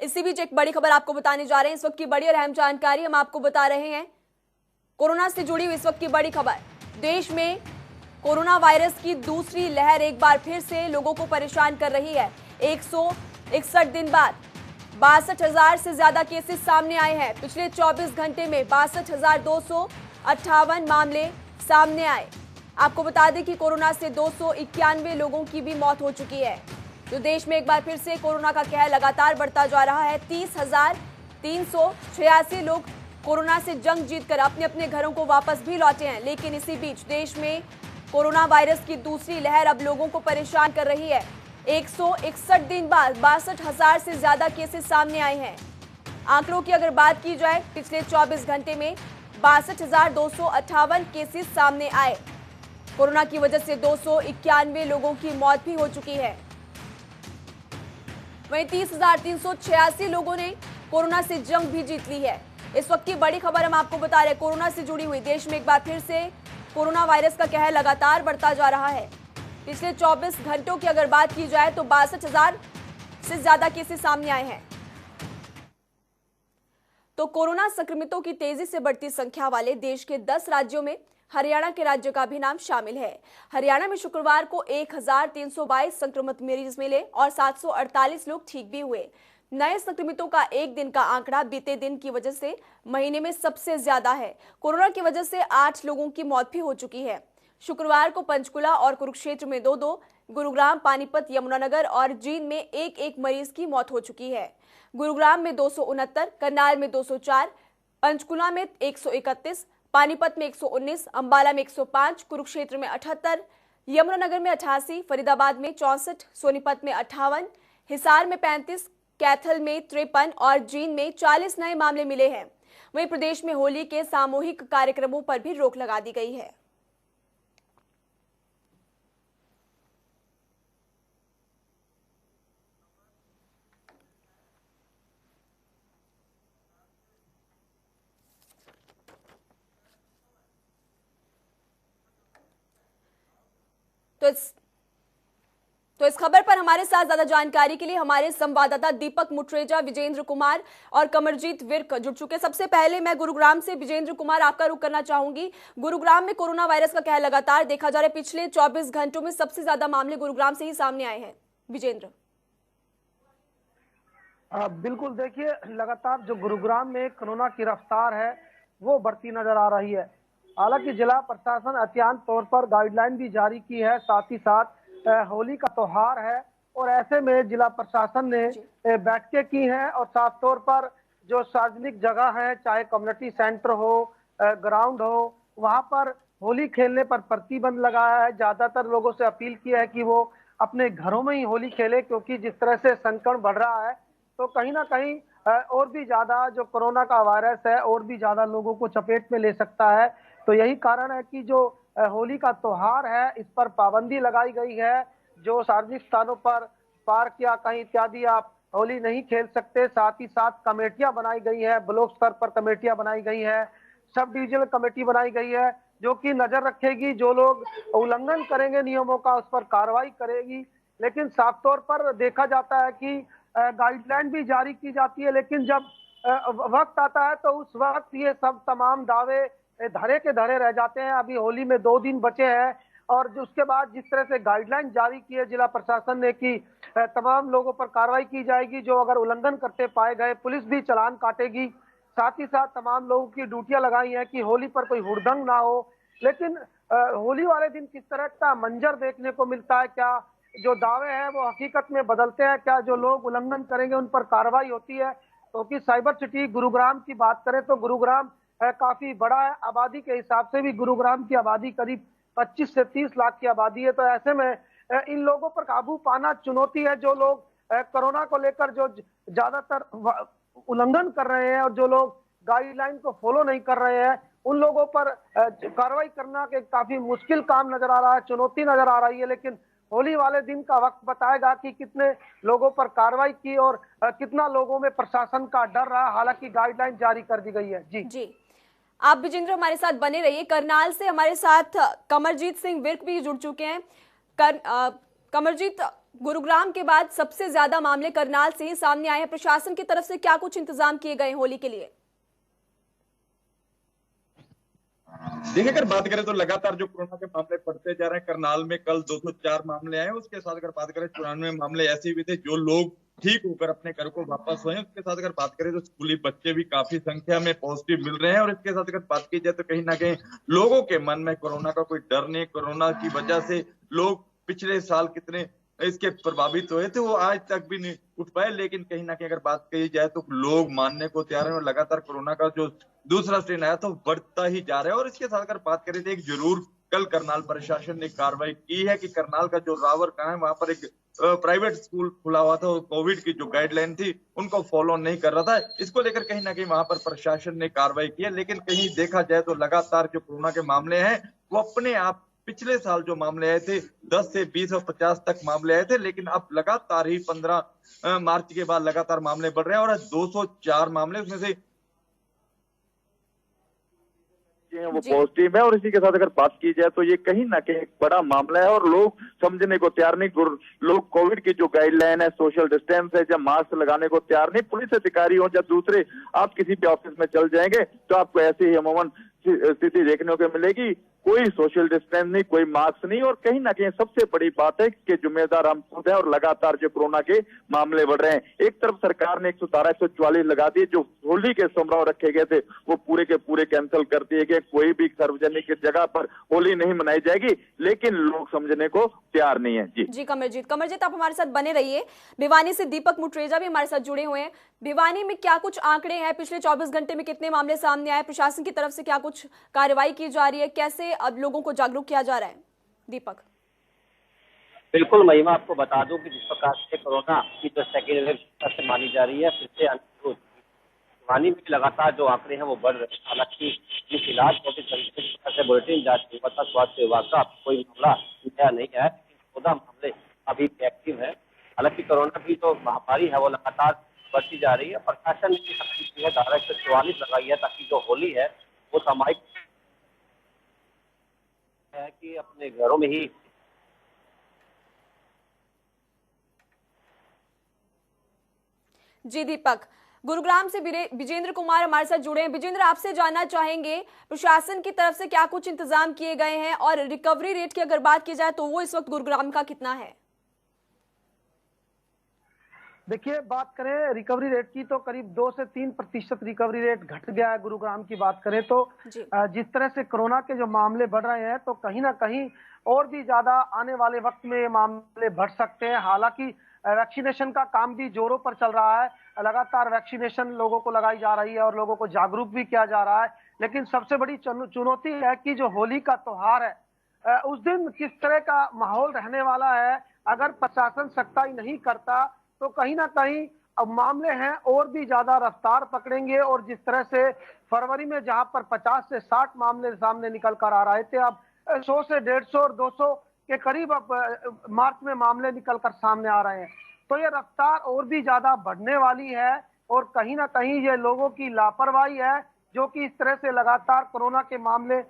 इसी बीच एक बड़ी खबर आपको बताने जा रहे हैं। इस वक्त की बड़ी और अहम जानकारी हम आपको बता रहे हैं। कोरोना से जुड़ी हुई इस वक्त की बड़ी खबर। देश में कोरोना वायरस की दूसरी लहर एक बार फिर से लोगों को परेशान कर रही है। 161 दिन बाद 62,000 से ज्यादा केसेस सामने आए हैं। पिछले 24 घंटे में 62,258 मामले सामने आए। आपको बता दें कि कोरोना से 291 लोगों की भी मौत हो चुकी है। तो देश में एक बार फिर से कोरोना का कहर लगातार बढ़ता जा रहा है। 30,386 लोग कोरोना से जंग जीतकर अपने अपने घरों को वापस भी लौटे हैं। लेकिन इसी बीच देश में कोरोना वायरस की दूसरी लहर अब लोगों को परेशान कर रही है। 161 दिन बाद 62,000 से ज्यादा केसेस सामने आए हैं। आंकड़ों की अगर बात की जाए, पिछले 24 घंटे में 62,258 केसेस सामने आए। कोरोना की वजह से 291 लोगों की मौत भी हो चुकी है। वहीं 30,386 लोगों ने कोरोना से जंग भी जीत ली है। इस वक्त की बड़ी खबर हम आपको बता रहे हैं। कोरोना से जुड़ी हुई देश में एक बार फिर से कोरोना वायरस का कहर लगातार बढ़ता जा रहा है। पिछले 24 घंटों की अगर बात की जाए तो 62,000 से ज्यादा केसेस सामने आए हैं। तो कोरोना संक्रमितों की तेजी से बढ़ती संख्या वाले देश के 10 राज्यों में हरियाणा के राज्य का भी नाम शामिल है। हरियाणा में शुक्रवार को 1,322 संक्रमित मरीज मिले और 748 लोग ठीक भी हुए। नए संक्रमितों का एक दिन का आंकड़ा बीते दिन की वजह से महीने में सबसे ज्यादा है। कोरोना की वजह से 8 लोगों की मौत भी हो चुकी है। शुक्रवार को पंचकुला और कुरुक्षेत्र में 2-2, गुरुग्राम, पानीपत, यमुनानगर और जींद में 1-1 मरीज की मौत हो चुकी है। गुरुग्राम में 269, करनाल में 204, पंचकुला में 131, पानीपत में 119, अंबाला में 105, कुरुक्षेत्र में 78, यमुनानगर में 88, फरीदाबाद में 64, सोनीपत में 58, हिसार में 35, कैथल में 53 और जींद में 40 नए मामले मिले हैं। वहीं प्रदेश में होली के सामूहिक कार्यक्रमों पर भी रोक लगा दी गई है। तो इस खबर पर हमारे साथ ज्यादा जानकारी के लिए हमारे संवाददाता दीपक मुट्रेजा, विजेंद्र कुमार और कमरजीत विर्क जुड़ चुके हैं। सबसे पहले मैं गुरुग्राम से विजेंद्र कुमार आपका रुख करना चाहूंगी। गुरुग्राम में कोरोना वायरस का कहर लगातार देखा जा रहा है। पिछले 24 घंटों में सबसे ज्यादा मामले गुरुग्राम से ही सामने आए हैं। विजेंद्र। बिल्कुल, देखिए लगातार जो गुरुग्राम में कोरोना की रफ्तार है वो बढ़ती नजर आ रही है। हालांकि जिला प्रशासन अत्यंत तौर पर गाइडलाइन भी जारी की है, साथ ही साथ होली का त्योहार है और ऐसे में जिला प्रशासन ने बैठकें की हैं और साफ तौर पर जो सार्वजनिक जगह है, चाहे कम्युनिटी सेंटर हो, ग्राउंड हो, वहां पर होली खेलने पर प्रतिबंध लगाया है। ज्यादातर लोगों से अपील की है कि वो अपने घरों में ही होली खेले, क्योंकि जिस तरह से संक्रमण बढ़ रहा है तो कहीं ना कहीं और भी ज्यादा जो कोरोना का वायरस है और भी ज्यादा लोगों को चपेट में ले सकता है। तो यही कारण है कि जो होली का त्योहार है इस पर पाबंदी लगाई गई है। जो सार्वजनिक स्थानों पर पार्क या कहीं इत्यादि आप होली नहीं खेल सकते। साथ ही साथ कमेटियां बनाई गई है, ब्लॉक स्तर पर कमेटियां बनाई गई है, सब डिविजनल कमेटी बनाई गई है जो कि नजर रखेगी, जो लोग उल्लंघन करेंगे नियमों का उस पर कार्रवाई करेगी। लेकिन साफ तौर पर देखा जाता है कि गाइडलाइन भी जारी की जाती है, लेकिन जब वक्त आता है तो उस वक्त ये सब तमाम दावे धरे के धरे रह जाते हैं। अभी होली में 2 दिन बचे हैं और उसके बाद जिस तरह से गाइडलाइन जारी की है जिला प्रशासन ने कि तमाम लोगों पर कार्रवाई की जाएगी, जो अगर उल्लंघन करते पाए गए पुलिस भी चालान काटेगी। साथ ही साथ तमाम लोगों की ड्यूटियां लगाई हैं कि होली पर कोई हुड़दंग ना हो। लेकिन होली वाले दिन किस तरह का मंजर देखने को मिलता है, क्या जो दावे हैं वो हकीकत में बदलते हैं, क्या जो लोग उल्लंघन करेंगे उन पर कार्रवाई होती है। क्योंकि साइबर सिटी गुरुग्राम की बात करें तो गुरुग्राम काफी बड़ा है, आबादी के हिसाब से भी गुरुग्राम की आबादी करीब 25 से 30 लाख की आबादी है। तो ऐसे में इन लोगों पर काबू पाना चुनौती है। जो लोग कोरोना को लेकर जो ज्यादातर उल्लंघन कर रहे हैं और जो लोग गाइडलाइन को फॉलो नहीं कर रहे हैं उन लोगों पर कार्रवाई करना के काफी मुश्किल काम नजर आ रहा है, चुनौती नजर आ रही है। लेकिन होली वाले दिन का वक्त बताएगा कि कितने लोगों पर कार्रवाई की और कितना लोगों में प्रशासन का डर रहा। हालांकि गाइडलाइन जारी कर दी गई है। जी आप विजेंद्र हमारे साथ बने रहिए। करनाल से हमारे साथ कमरजीत सिंह विर्क भी जुड़ चुके हैं। कमरजीत, गुरुग्राम के बाद सबसे ज्यादा मामले करनाल से ही सामने आए हैं। प्रशासन की तरफ से क्या कुछ इंतजाम किए गए होली के लिए? देखिए, अगर बात करें तो लगातार जो कोरोना के मामले बढ़ते जा रहे हैं, करनाल में कल 204 मामले आए। उसके साथ अगर बात करें 94 मामले ऐसे भी थे जो लोग ठीक होकर अपने घर को वापस हुए। उसके साथ अगर बात करें तो स्कूली बच्चे भी काफी संख्या में पॉजिटिव मिल रहे हैं। और इसके साथ अगर बात की जाए तो कहीं ना कहीं लोगों के मन में कोरोना का कोई डर नहीं। कोरोना की वजह से लोग पिछले साल कितने इसके प्रभावित हुए थे, वो आज तक भी नहीं उठ पाए। लेकिन कहीं ना कहीं अगर बात कही जाए तो लोग मानने को तैयार हैं और लगातार कोरोना का जो दूसरा स्ट्रेन आया तो बढ़ता ही जा रहा है। और इसके साथ अगर बात करें तो एक जरूर कल करनाल प्रशासन ने कार्रवाई की है कि करनाल का जो रावर का है वहां पर एक प्राइवेट स्कूल खुला हुआ था और कोविड की जो गाइडलाइन थी उनको फॉलो नहीं कर रहा था। इसको लेकर कहीं ना कहीं वहां पर प्रशासन ने कार्रवाई की है। लेकिन कहीं देखा जाए तो लगातार जो कोरोना के मामले हैं वो अपने आप पिछले साल जो मामले आए थे 10 से 20 और 50 तक मामले आए थे, लेकिन अब लगातार ही 15 मार्च के बाद लगातार मामले बढ़ रहे हैं और 204 मामले उसमें से वो पॉजिटिव है। और इसी के साथ अगर बात की जाए तो ये कहीं ना कहीं एक बड़ा मामला है और लोग समझने को तैयार नहीं। लोग कोविड की जो गाइडलाइन है, सोशल डिस्टेंस है, जब मास्क लगाने को तैयार नहीं। पुलिस अधिकारी हो या दूसरे, आप किसी भी ऑफिस में चल जाएंगे तो आपको ऐसी ही अमूमन स्थिति देखने को मिलेगी। कोई सोशल डिस्टेंस नहीं, कोई मास्क नहीं। और कहीं ना कहीं सबसे बड़ी बात है कि जिम्मेदार हम खुद हैं और लगातार जो कोरोना के मामले बढ़ रहे हैं। एक तरफ सरकार ने 117, 144 लगा दिए। जो होली के समारोह रखे गए थे वो पूरे के पूरे कैंसिल कर दिए गए। कोई भी सार्वजनिक जगह पर होली नहीं मनाई जाएगी, लेकिन लोग समझने को तैयार नहीं है। जी कमरजीत आप हमारे साथ बने रहिए। भिवानी से दीपक मुट्रेजा भी हमारे साथ जुड़े हुए हैं। भिवानी में क्या कुछ आंकड़े हैं? पिछले 24 घंटे में कितने मामले सामने आए? प्रशासन की तरफ से क्या कुछ कार्रवाई की जा रही है? कैसे अब लोगों को जागरूक किया जा रहा है? दीपक। बिल्कुल महिमा, आपको बता दूं कि जिस प्रकार से कोरोना की जो सेकेंड वेव से मानी जा रही है, फिर से भिवानी में लगातार जो आंकड़े हैं वो बढ़ रहे हैं। हालांकि फिलहाल 24 घंटे से बुलेटिन जारी हुआ था स्वास्थ्य विभाग का, कोई मामला नया नहीं है, लेकिन 14 मामले अभी भी एक्टिव है। हालांकि कोरोना की जो महामारी है वो लगातार बढ़ती जा रही है। प्रशासन ने भी सख्ती की है, धारा 144 लगाई है ताकि जो होली है वो सामाजिक है कि अपने घरों में ही। जी दीपक, गुरुग्राम से विजेंद्र कुमार हमारे साथ जुड़े हैं। विजेंद्र, आपसे जानना चाहेंगे प्रशासन की तरफ से क्या कुछ इंतजाम किए गए हैं और रिकवरी रेट की अगर बात की जाए तो वो इस वक्त गुरुग्राम का कितना है? देखिए, बात करें रिकवरी रेट की तो करीब 2 से 3% रिकवरी रेट घट गया है गुरुग्राम की बात करें तो। जिस तरह से कोरोना के जो मामले बढ़ रहे हैं तो कहीं ना कहीं और भी ज्यादा आने वाले वक्त में ये मामले बढ़ सकते हैं। हालांकि वैक्सीनेशन का काम भी जोरों पर चल रहा है। लगातार वैक्सीनेशन लोगों को लगाई जा रही है और लोगों को जागरूक भी किया जा रहा है। लेकिन सबसे बड़ी चुनौती है कि जो होली का त्योहार है उस दिन किस तरह का माहौल रहने वाला है। अगर प्रशासन सख्ताई नहीं करता तो कहीं ना कहीं अब मामले हैं और भी ज्यादा रफ्तार पकड़ेंगे। और जिस तरह से फरवरी में जहां पर 50 से 60 मामले सामने निकल कर आ रहे थे, अब 100 से 150 और 200 के करीब अब मार्च में मामले निकल कर सामने आ रहे हैं। तो ये रफ्तार और भी ज्यादा बढ़ने वाली है और कहीं ना कहीं ये लोगों की लापरवाही है जो कि इस तरह से लगातार कोरोना के मामले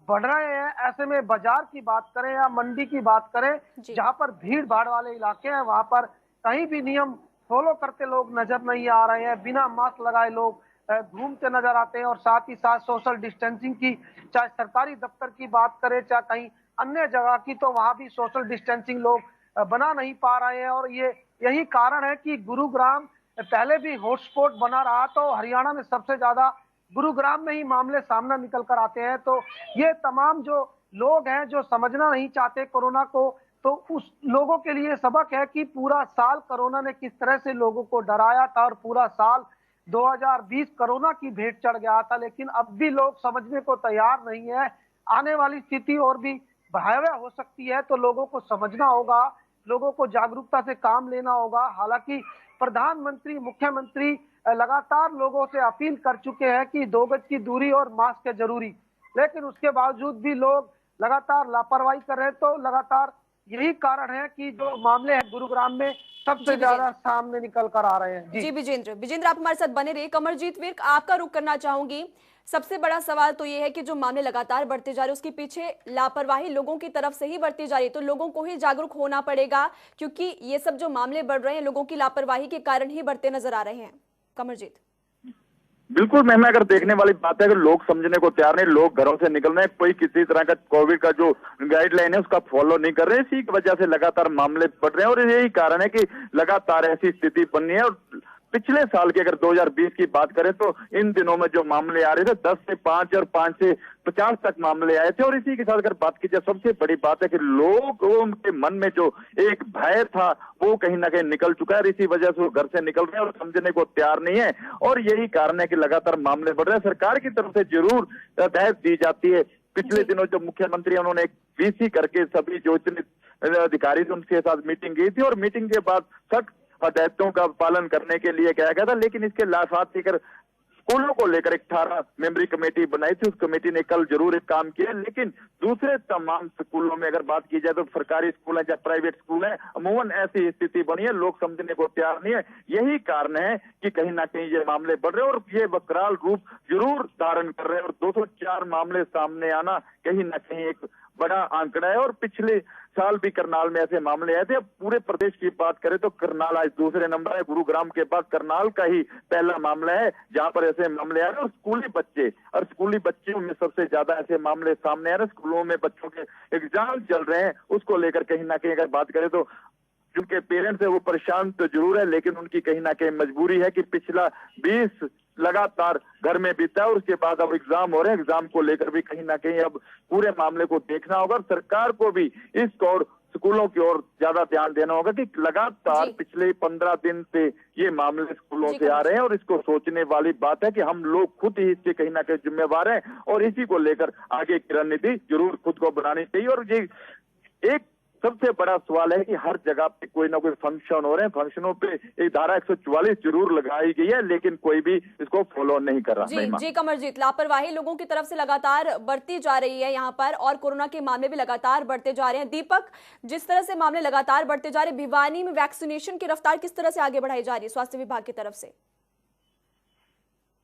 बढ़ रहे हैं। ऐसे में बाजार की बात करें या मंडी की बात करें, जहां पर भीड़ भाड़ वाले इलाके हैं वहां पर कहीं भी नियम फॉलो करते लोग नजर नहीं आ रहे हैं। बिना मास्क लगाए लोग घूमते नजर आते हैं और साथ ही साथ सोशल डिस्टेंसिंग की, चाहे सरकारी दफ्तर की बात करें चाहे कहीं अन्य जगह की, तो वहां भी सोशल डिस्टेंसिंग लोग बना नहीं पा रहे हैं। और यही कारण है कि गुरुग्राम पहले भी हॉटस्पॉट बना रहा, तो हरियाणा में सबसे ज्यादा गुरुग्राम में ही मामले सामने निकल कर आते हैं। तो ये तमाम जो लोग हैं जो समझना नहीं चाहते कोरोना को, तो उस लोगों के लिए सबक है कि पूरा साल कोरोना ने किस तरह से लोगों को डराया था और पूरा साल 2020 कोरोना की भेंट चढ़ गया था। लेकिन अब भी लोग समझने को तैयार नहीं है। आने वाली स्थिति और भी भयावह हो सकती है, तो लोगों को समझना होगा, लोगों को जागरूकता से काम लेना होगा। हालांकि प्रधानमंत्री, मुख्यमंत्री लगातार लोगों से अपील कर चुके हैं कि 2 गज की दूरी और मास्क है जरूरी, लेकिन उसके बावजूद भी लोग लगातार लापरवाही कर रहे हैं। तो लगातार यही कारण है कि जो मामले हैं गुरुग्राम में सबसे ज्यादा सामने निकल कर आ रहे हैं। जी विजेंद्र आप हमारे साथ बने रहिए। कमरजीत वीर, आपका रुख करना चाहूंगी। सबसे बड़ा सवाल तो ये है कि जो मामले लगातार बढ़ते जा रहे हैं उसके पीछे लापरवाही लोगों की तरफ से ही बढ़ती जा रही है, तो लोगों को ही जागरूक होना पड़ेगा, क्योंकि ये सब जो मामले बढ़ रहे हैं लोगों की लापरवाही के कारण ही बढ़ते नजर आ रहे हैं। कमरजीत। बिल्कुल महिमा, अगर देखने वाली बात है, अगर लोग समझने को तैयार नहीं, लोग घरों से निकल रहे हैं, कोई किसी तरह का कोविड का जो गाइडलाइन है उसका फॉलो नहीं कर रहे, इसी की वजह से लगातार मामले बढ़ रहे हैं। और यही कारण है कि लगातार ऐसी स्थिति बनी है। और पिछले साल की अगर 2020 की बात करें तो इन दिनों में जो मामले आ रहे थे 10 से 5 और 5 से 50 तक मामले आए थे। और इसी के साथ अगर बात की जाए, सबसे बड़ी बात है कि लोगों के मन में जो एक भय था वो कहीं ना कहीं निकल चुका है, और इसी वजह से वो घर से निकल रहे हैं और समझने को तैयार नहीं है। और यही कारण है कि लगातार मामले बढ़ रहे हैं। सरकार की तरफ से जरूर हदायत दी जाती है। पिछले दिनों जो मुख्यमंत्री उन्होंने एक वीसी करके सभी जो इतने अधिकारी थे उनके साथ मीटिंग की थी, और मीटिंग के बाद सख्त हदायतों का पालन करने के लिए कहा गया था। लेकिन इसके साथ ही अगर स्कूलों को लेकर 18 मेंबरी कमेटी बनाई थी, उस कमेटी ने कल जरूर एक काम किया, लेकिन दूसरे तमाम स्कूलों में अगर बात की जाए तो सरकारी स्कूल है या प्राइवेट स्कूल है, अमूमन ऐसी स्थिति बनी है, लोग समझने को तैयार नहीं है। यही कारण है कि कहीं ना कहीं ये मामले बढ़ रहे हैं और ये वक्राल रूप जरूर धारण कर रहे हैं। और 204 मामले सामने आना कहीं ना कहीं एक बड़ा आंकड़ा है। और पिछले साल भी करनाल में ऐसे मामले आए थे। अब पूरे प्रदेश की बात करें तो करनाल आज दूसरे नंबर है, गुरुग्राम के बाद करनाल का ही पहला मामला है जहां पर ऐसे मामले आ रहे हैं। और स्कूली बच्चों में सबसे ज्यादा ऐसे मामले सामने आ रहे हैं। स्कूलों में बच्चों के एग्जाम चल रहे हैं, उसको लेकर कहीं ना कहीं अगर बात करें तो जिनके पेरेंट्स है वो परेशान तो जरूर है, लेकिन उनकी कहीं ना कहीं मजबूरी है कि पिछला 20 लगातार घर में बीता है और उसके बाद अब एग्जाम हो रहे हैं। एग्जाम को लेकर भी कहीं ना कहीं अब पूरे मामले को देखना होगा। सरकार को भी इस और स्कूलों की ओर ज्यादा ध्यान देना होगा कि लगातार पिछले 15 दिन से ये मामले स्कूलों से आ रहे हैं। और इसको सोचने वाली बात है कि हम लोग खुद ही इसके कहीं ना कहीं जिम्मेवार हैं, और इसी को लेकर आगे की रणनीति जरूर खुद को बनानी चाहिए। और ये एक सबसे बड़ा सवाल है कि हर जगह पे कोई ना कोई फंक्शन हो रहे हैं, फंक्शनों पे एक धारा 144 जरूर लगाई गई है, लेकिन कोई भी इसको फॉलो नहीं कर रहा। जी कमरजीत, लापरवाही लोगों की तरफ से लगातार बढ़ती जा रही है यहाँ पर, और कोरोना के मामले भी लगातार बढ़ते जा रहे हैं। दीपक, जिस तरह से मामले लगातार बढ़ते जा रहे हैं, भिवानी में वैक्सीनेशन की रफ्तार किस तरह से आगे बढ़ाई जा रही है स्वास्थ्य विभाग की तरफ से?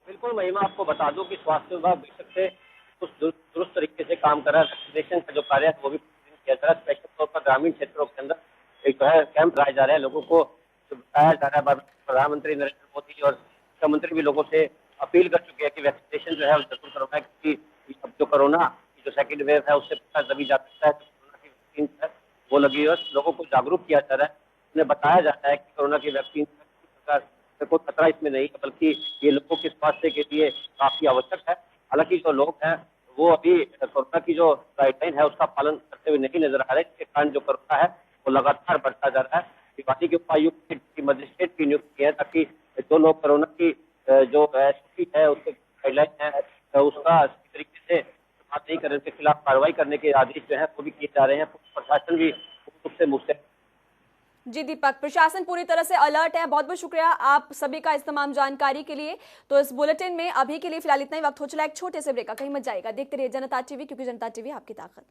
बिल्कुल महिमा, आपको बता दूं कि स्वास्थ्य विभाग बेशक से कुछ दुरुस्त तरीके से काम कर रहा है। वैक्सीनेशन का जो कार्य है वो भी किया जा रहा है। स्पेशल तौर पर ग्रामीण क्षेत्रों के अंदर एक जो है कैंप लगाए जा रहे हैं, लोगों को बताया जा रहा है। प्रधानमंत्री नरेंद्र मोदी और मुख्यमंत्री भी लोगों से अपील कर चुके हैं कि वैक्सीनेशन जो है वो जरूर करवाएं, क्योंकि अब जो कोरोना की जो सेकेंड वेव है उससे पता तभी जा सकता है। कोरोना की वैक्सीन है वो लगी है, लोगों को जागरूक किया जा रहा है। उन्हें बताया जाता है कि कोरोना की वैक्सीन कोई खतरा इसमें नहीं है, बल्कि ये लोगों के स्वास्थ्य के लिए काफी आवश्यक है। हालांकि जो लोग हैं वो अभी कोरोना की जो गाइडलाइन है उसका पालन करते हुए नहीं नजर आ रहे, जिसके कारण जो कोरोना है वो लगातार बढ़ता जा रहा है। भिवानी के उपायुक्त की मजिस्ट्रेट की नियुक्ति की है, ताकि जो लोग कोरोना की जो स्थिति है उसके गाइडलाइन है उसका तरीके से बात नहीं करें, उसके खिलाफ कार्रवाई करने के आदेश जो है वो भी किए जा रहे हैं। प्रशासन भी उससे मुस्तैद। जी दीपक, प्रशासन पूरी तरह से अलर्ट है। बहुत बहुत शुक्रिया आप सभी का इस तमाम जानकारी के लिए। तो इस बुलेटिन में अभी के लिए फिलहाल इतना ही। वक्त हो चला एक छोटे से ब्रेक का, कहीं मत जाएगा, देखते रहिए जनता टीवी, क्योंकि जनता टीवी आपकी ताकत।